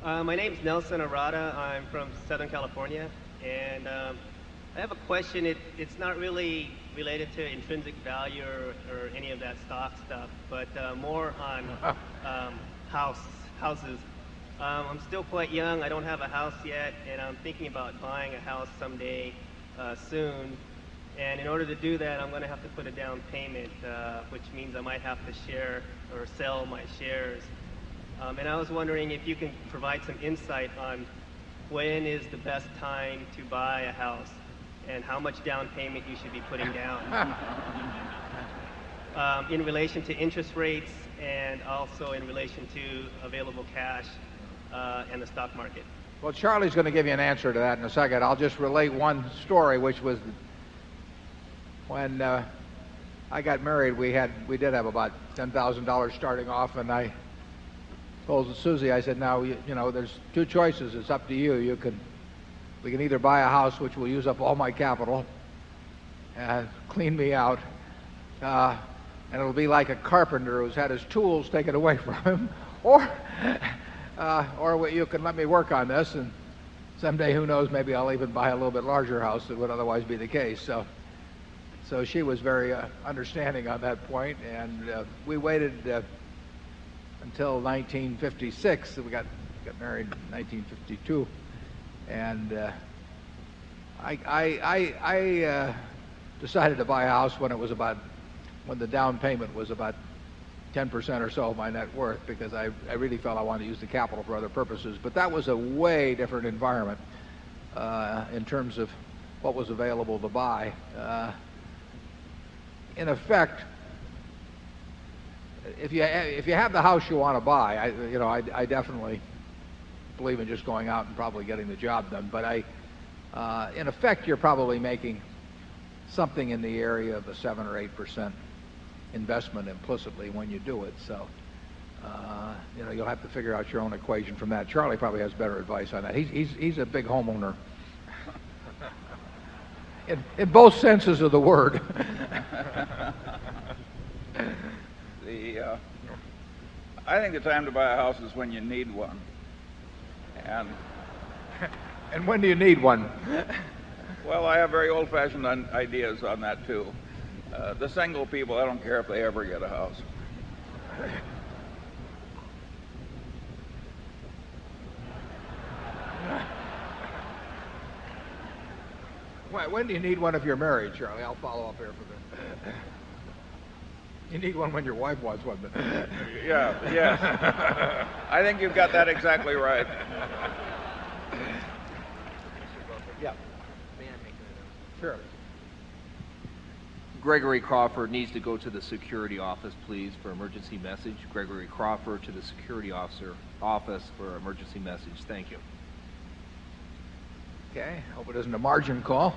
My name's Nelson Arata. I'm from Southern California, and I have a question. It's not really related to intrinsic value or any of that stock stuff, but more on houses. I'm still quite young. I don't have a house yet, and I'm thinking about buying a house someday soon. And in order to do that, I'm going to have to put a down payment, which means I might have to share or sell my shares. And I was wondering if you can provide some insight on when is the best time to buy a house and how much down payment you should be putting down in relation to interest rates and also in relation to available cash and the stock market. Well, Charlie's going to give you an answer to that in a second. I'll just relate one story, which was when I got married. We did have about $10,000 starting off, and I told Susie, I said, now, you know, there's two choices. It's up to you. We can either buy a house, which will use up all my capital and clean me out, and it'll be like a carpenter who's had his tools taken away from him, or you can let me work on this, and someday, who knows, maybe I'll even buy a little bit larger house than would otherwise be the case. So she was very understanding on that point, and we waited until 1956. We got married in 1952, and I decided to buy a house when the down payment was about 10% or so of my net worth, because I really felt I wanted to use the capital for other purposes. But that was a way different environment in terms of what was available to buy. In effect, if you have the house you want to buy, I definitely believe in just going out and probably getting the job done. But in effect, you're probably making something in the area of a 7 or 8% investment implicitly when you do it. So you'll have to figure out your own equation from that. Charlie probably has better advice on that. He's a big homeowner in both senses of the word. I think the time to buy a house is when you need one. And when do you need one? Well, I have very old-fashioned ideas on that too. The single people, I don't care if they ever get a house. When do you need one if you're married, Charlie? I'll follow up here for this. You need one when your wife wants one. Yeah. I think you've got that exactly right. Yeah. Sure. Gregory Crawford needs to go to the security office, please, for emergency message. Gregory Crawford to the security office for emergency message. Thank you. Okay. Hope it isn't a margin call.